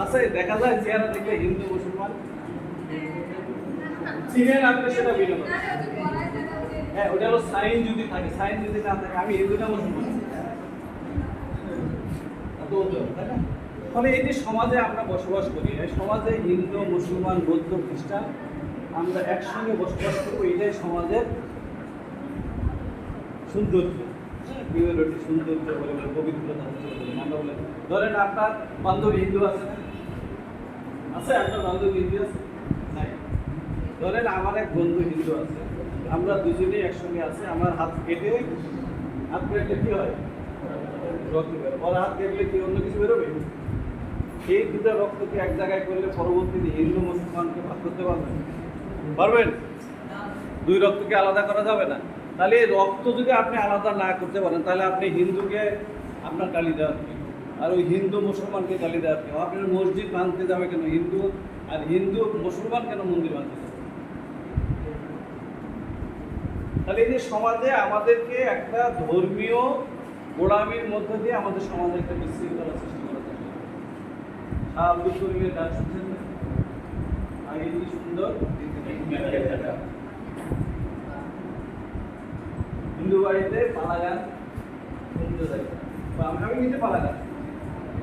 আছে দেখা যায় চেহারা দেখলে হিন্দু মুসলমান চিনেন আপনি সেটা বিনোদন। হ্যাঁ, ওটা হলো সাইন যদি থাকে, সাইন যদি না থাকে আমি হিন্দু না মুসলমান, তাই না? ফলে এই যে সমাজে আমরা বসবাস করি, এই সমাজে হিন্দু মুসলমান বৌদ্ধ খ্রিস্টান আমরা একসঙ্গে বসবাস করবো, এটাই সমাজের সৌন্দর্য, পিওরিটি সৌন্দর্য বলে পবিত্রতা হচ্ছে আমরা বলে। ধরেন আপনার বান্ধবী হিন্দু আছে না? আছে আপনার বান্ধবী হিন্দু আছে? নাই। ধরেন আমার এক বন্ধু হিন্দু আছে, আমরা দুজনেই একসঙ্গে আছে, আমার হাত কেটে কি হয়? রক্ত বেরো। ওর হাত কেটলে কি অন্য কিছু বেরোবে? এই দুটো রক্তকে এক জায়গায় করলে পরবর্তীতে হিন্দু মুসলমানকে ভাগ করতে পারবেন? পারবেন? দুই রক্তকে আলাদা করা যাবে না। তাহলে এই রক্ত যদি আপনি আলাদা না করতে পারেন, তাহলে আপনি হিন্দুকে আপনার গালি দেওয়ার কি, আর ওই হিন্দু মুসলমানকে গালি দেওয়ার কি? আপনার মসজিদ ভাঙতে যাবে কেন হিন্দু, আর হিন্দু মুসলমান কেন মন্দির ভাঙতে যাবে? তাহলে এই যে সমাজে আমাদেরকে একটা ধর্মীয় গোড়ামির মধ্য দিয়ে আমাদের সমাজে একটা বিশৃঙ্খলা সৃষ্টি করা থাকে। শাহ আব্দুল করিমের গান শুনছেন না? আগে কি সুন্দর হিন্দু বাড়িতে পালা গান শুনতে যাই, আমি নিজে পালা গান।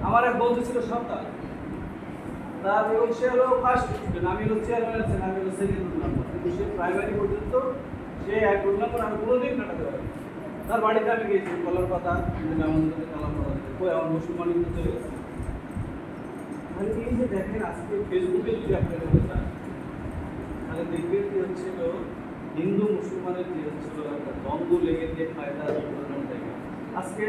আমার এক বন্ধু ছিল সন্তান, তার এবং সে হলো ফার্স্ট স্টুডেন্ট, আমি হলো চেয়ারম্যান আছেন, আমি হলো সেকেন্ড নাম্বার, কিন্তু সে প্রাইমারি পর্যন্ত সে এক নাম্বার আমি কোনোদিন কাটাতে পারি। তার বাড়িতে আমি গেছি কলার পাতা আমাদের কলার পাতা কই আমার মুসলমান হিন্দু চলে গেছে। মানে এই যে দেখেন আজকে ফেসবুকে যদি আপনারা যান তাহলে দেখবেন কি হচ্ছিল হিন্দু মুসলমানের যে হচ্ছিল একটা দ্বন্দ্ব লেগে দিয়ে ফায়দা জায়গা। আজকে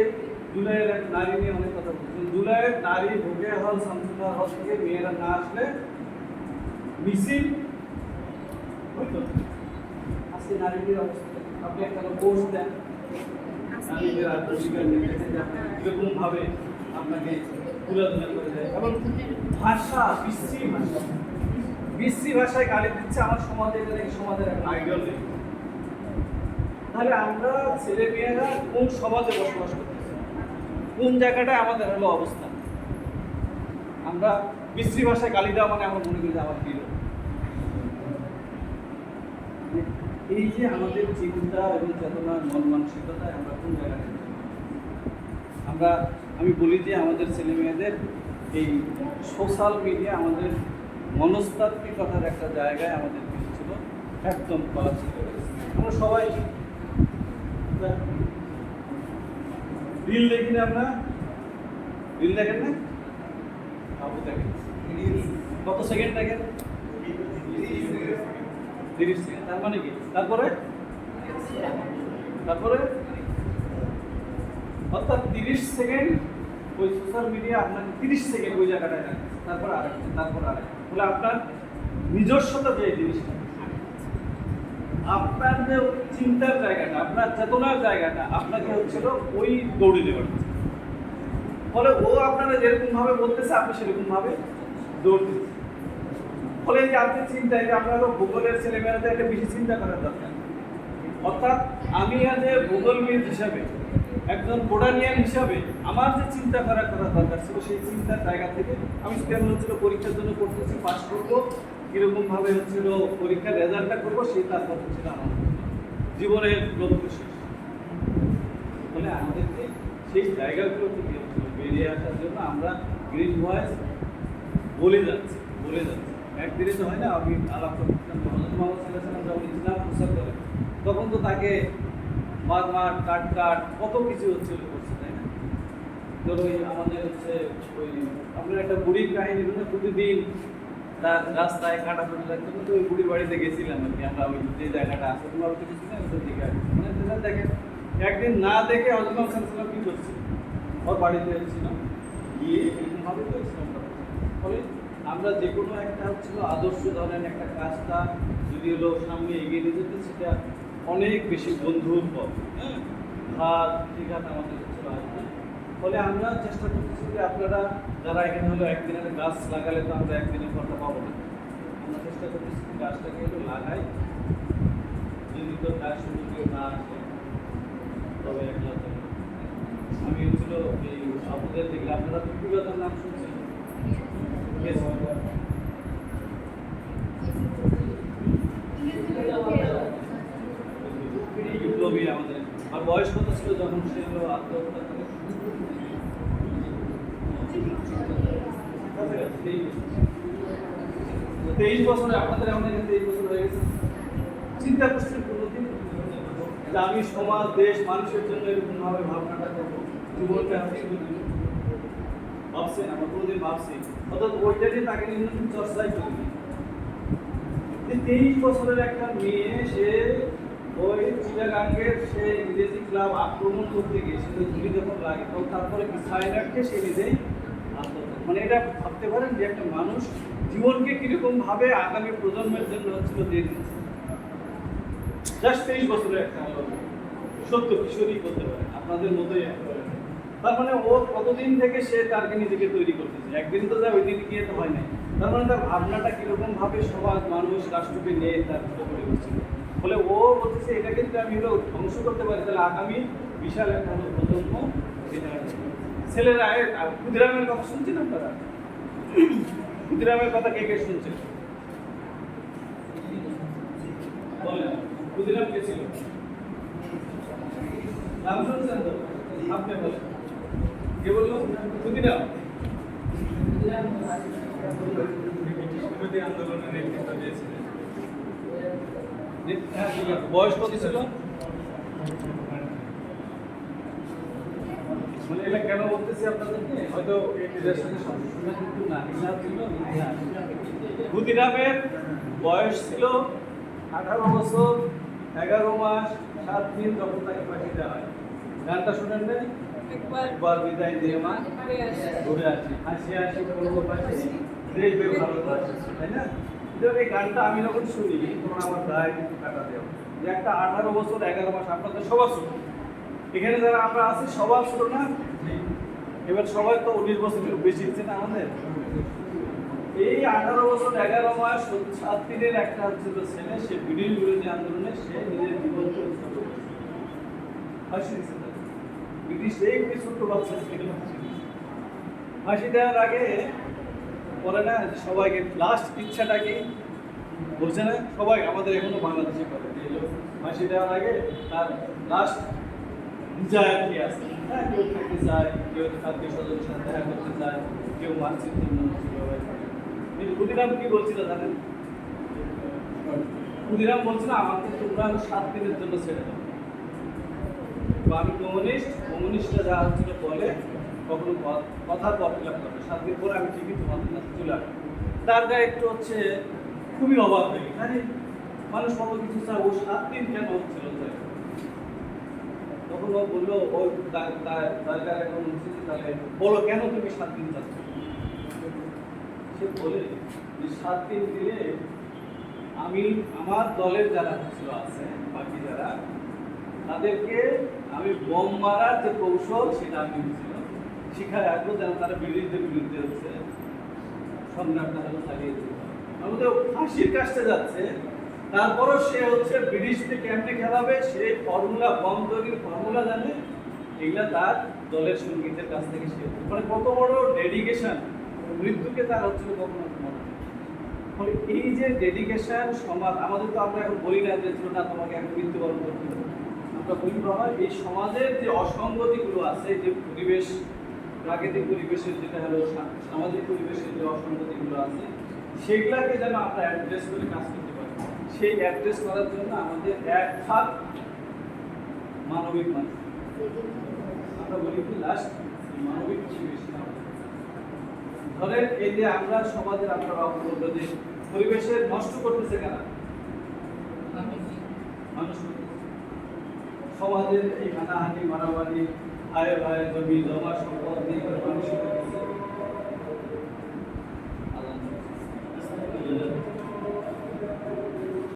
জুলাইয়ের এক নারী নিয়ে অনেক কথা বলছেন, জুলাইয়ের নারী ভোগে হল শামসুল্লাহ হল থেকে মেয়েরা না আসলে মিছিল হইতো। আজকে নারীদের অবস্থা আপনি একটা পোস্ট দেন, নারীদের আত্মস্বীকার দেখেছেন যে আপনি কিরকম ভাবে আপনাকে তুলাধুলা করে দেয়, এবং ভাষা বিশ্রী ভাষায় গালি দিচ্ছে। আমার সমাজে এটা নাকি সমাজের একটা আইডিয়াল নেই। তাহলে আমরা ছেলে মেয়েরা কোন সমাজে বসবাস করতেছি, কোন জায়গাটায় আমাদের হলো অবস্থা? আমরা বিশ্রী ভাষায় গালি দেওয়া মানে আমরা মনে করি যে আমার প্রিয়। এই যে আমাদের চিন্তা এবং চেতনার মন মানসিকতায় আমরা কোন জায়গায় আমি বলি যে আমাদের ছেলে মেয়েদের এই সোশ্যাল মিডিয়া আমাদের মনস্তাত্ত্বিকতার একটা জায়গায় আমাদের কিছু ছিল একদম কলাচিত হয়েছে। আমরা সবাই রিল দেখি না, আমরা রিল দেখেন না? আপু দেখেন কত সেকেন্ড দেখেন? 30 সেকেন্ড। তার মানে কি? তারপরে অর্থাৎ 30 সেকেন্ড ওই সোশ্যাল মিডিয়া আপনাকে 30 সেকেন্ড ওই জায়গাটায় রাখে, তারপর আরেকটা বলে আপনার নিজস্বতা যে জিনিসটা, আপনার যে চিন্তার জায়গাটা, আপনার চেতনার জায়গাটা আপনাকে হচ্ছিল ওই দৌড়ে দেওয়ার। ফলে ও আপনারা যেরকম ভাবে বলতেছে আপনি সেরকম ভাবে দৌড় দিচ্ছেন। ফলে এই যে আপনি চিন্তায় যে আপনার ভূগোলের ছেলেমেয়েদের একটা বেশি চিন্তা করার দরকার। অর্থাৎ আমি আজ ভূগোলবিদ হিসাবে, একজন বোটানিয়ান হিসাবে আমার যে চিন্তা করার দরকার ছিল, সেই চিন্তার জায়গা থেকে আমি কেমন হচ্ছিল পরীক্ষার জন্য পড়তেছি, পাস করবো, কীরকম ভাবে হচ্ছিল পরীক্ষার রেজাল্টটা করবো, সেই তারপর হচ্ছিল আমার জীবনের লক্ষ্য শেষ। ফলে আমাদেরকে সেই জায়গাগুলো থেকে বেরিয়ে আসার জন্য আমরা গ্রিন ভয়েস বলে যাচ্ছি। একদিনে তো হয় না। আমি আলাপ করছিলাম মোহাম্মদ সাল্লাল্লাহু যখন ইসলাম প্রচার করে তখন তো তাকে মার কাট কত কিছু হচ্ছিল করছে, তাই না? ধরো ওই আমাদের হচ্ছে ওই আপনার একটা বুড়ির কাহিনী, প্রতিদিন তার রাস্তায় কাটাকুটি লাগতো, কিন্তু ওই বুড়ির বাড়িতে গেছিলাম আর কি আমরা, ওই যে জায়গাটা আছে তোমার ওটা গেছিলাম ওটার দিকে আর কি। মানে দেখেন একদিন না দেখে হযরত মুহাম্মদ সাল্লাল্লাহু আলাইহি ওয়াসাল্লাম কি করছে, ওর বাড়িতে ছিলাম গিয়ে এরকমভাবে তো ইসলাম করা। ফলে আমরা যে কোনো একটা হচ্ছিল আদর্শ ধরেন একটা কাজটা যদি হলো সামনে এগিয়ে নিয়ে যেতে, সেটা অনেক বেশি বন্ধুর পথ, হ্যাঁ, হাত ঠিক আছে আমাদের হচ্ছিল আসবে। ফলে আমরা চেষ্টা করতেছি যে আপনারা যারা এখানে হলো একদিনের গাছ লাগালে তো আমরা একদিনের ফলটা পাবো না। আমরা চেষ্টা করতেছি গাছটাকে একটু লাগাই, যদি তো গাছ শুরু কেউ না আসে তবে একলা আমি হচ্ছিল এই আপুদের দেখলে আপনারা তো বিবাদের নাম শুনছেন, Yes. বিপ্লবী আমাদের। আর বয়স কত ছিল যখন সে হলো আত্মহত্যা করে? 23 বছরে আপনাদের এমন 23 বছর হয়ে গেছে। চিন্তা করছেন কোনোদিন যে আমি সমাজ দেশ মানুষের জন্য এরকম ভাবে ভাবনাটা করবো, জীবনটা আমি শুরু দিব? ভাবছেন? আমরা কোনোদিন ভাবছি? অর্থাৎ ওইটা নিয়ে তাকে নিয়ে চর্চাই করিনি। 23 বছরের একটা মেয়ে, সে ওই চিটাগাঙ্গের সে ইংরেজি ক্লাব আক্রমণ করতে গিয়ে সে গুলি যখন লাগে তখন তারপরে সাইনারকে সে নিজেই আত্মহত্যা। মানে এটা ভাবতে পারেন যে একটা মানুষ জীবনকে কিরকম ভাবে আগামী প্রজন্মের জন্য হচ্ছিল দিয়ে দিচ্ছে। জাস্ট 23 বছরের একটা সত্য কিশোরী করতে পারে, আপনাদের মতোই একেবারে। তার মানে ও কতদিন থেকে সে তারকে নিজেকে তৈরি করতেছে, একদিন তো যা ওই দিন গিয়ে তো হয় নাই। তার মানে তার ভাবনাটা কিরকম ভাবে সমাজ মানুষ রাষ্ট্রকে নিয়ে তার করে উঠছিল। ফলে ও বলতেছে এটা কিন্তু আমি হলো ধ্বংস করতে পারি, তাহলে আগামী বিশাল একটা হলো প্রজন্ম যেটা ছেলেরা। ক্ষুদিরামের কথা শুনছেন আপনারা? ক্ষুদিরামের কথা কে কে শুনছেন বলেন? ক্ষুদিরাম কে ছিল? নাম শুনছেন তো? আপনি বলেন, কে বললো ক্ষুদিরাম? আন্দোলনের নেতৃত্ব দিয়েছিলেন। বয়স কত ছিল? মানে এটা কেন বলতেছি আপনাদেরকে, হয়তো এদের সাথে সম্পর্ক কিন্তু না, এটা ছিল ইতিহাস। ক্ষুদিরামের বয়স ছিল 18 বছর 11 মাস 7 দিন যখন তাকে ফাঁসি দেওয়া হয়। গানটা শুনেন না? একবার বিদায় দিয়ে মা ঘুরে আসি, হাসি হাসি করবো পাশে দেখবে ভালোবাসি, তাই না? এই গানটা আমি যখন শুনি তখন আমার গায়ে কাটা দেওয়া যে একটা 18 বছর 11 মাস, আপনাদের সবার ছোট, এখানে যারা আমরা আছি সবার ছোট না? এবার সবাই তো 19 বছরের বেশি হচ্ছে না আমাদের। এই 18 বছর 11 মাস 7 দিনের একটা হচ্ছিল ছেলে, সে ব্রিটিশ বিরোধী আন্দোলনে সে নিজের জীবনকে উৎসর্গ করেছে। ফাঁসি দিচ্ছে ব্রিটিশ এই ছোট্ট বাচ্চা ফাঁসি দেওয়ার আগে পরে না সবাইকে লাস্ট ইচ্ছাটা কি বলছে না? সবাই আমাদের এখনো বাংলাদেশে করে ফাঁসি দেওয়ার আগে তার লাস্ট ডিজায়ার কি আছে, হ্যাঁ, কেউ থাকতে চায়, কেউ আত্মীয় স্বজনের সাথে দেখা করতে চায়, কেউ মানচিত্র কিন্তু ক্ষুদিরাম কি বলছিল জানেন? ক্ষুদিরাম বলছিল আমাকে তোমরা 7 দিনের জন্য ছেড়ে দাও, আমি কমিউনিস্টরা যা হচ্ছিল বলে কখনো কথা অপেক্ষা করবে, 7 দিন পরে আমি ঠিকই তোমাদের কাছে চলে আসবো। তার গায়ে একটু হচ্ছে খুবই অবাক হয়ে গেছে, আরে মানুষ কত কিছু চায়, ও 7 দিন কেন হচ্ছিল? তখন ও বললো, ও তার গায়ে এখন তাহলে বলো কেন তুমি 7 দিন চাচ্ছ? সে বলে যে 7 দিন দিলে আমি আমার দলের যারা ছিল আছে বাকি যারা, তাদেরকে আমি বোম মারার যে কৌশল সেটা আমি শিখায় আসবো, যেন তারা বিরোধীদের বিরুদ্ধে হচ্ছে সংগ্রামটা হলো চালিয়ে দিতে। আমাদের ফাঁসির কাজটা যাচ্ছে, তারপরও সে হচ্ছে ব্রিটিশদের কেমনে খেলাবে সে ফর্মুলা, বম তৈরির ফর্মুলা জানে, এগুলা তার দলের সঙ্গীতের কাছ থেকে সে মানে কত বড় ডেডিকেশন, মৃত্যুকে তার হচ্ছে কখনো মনে। ফলে এই যে ডেডিকেশন সমাজ আমাদের, তো আমরা এখন বলি না যে না তোমাকে এখন মৃত্যুবরণ করতে হবে, আমরা বলি বাবা এই সমাজের যে অসঙ্গতিগুলো আছে, যে পরিবেশ, প্রাকৃতিক পরিবেশের যেটা হলো সামাজিক পরিবেশের যে অসঙ্গতিগুলো আছে, সেগুলাকে যেন আমরা অ্যাড্রেস করে কাজ করতে পারি। সেই অ্যাড্রেস করার জন্য আমাদের এক হাত মানবিক মানুষ, আমরা বলি কি লাস্ট মানবিক পরিবেশ। ধরেন এই যে আমরা সমাজের আপনারা অগ্রগতি পরিবেশের নষ্ট করতেছে কেন? মানুষ সমাজের এই হানাহানি মারামারি, ভাই ভাই জমি জমা সম্পদ নিয়ে মানুষ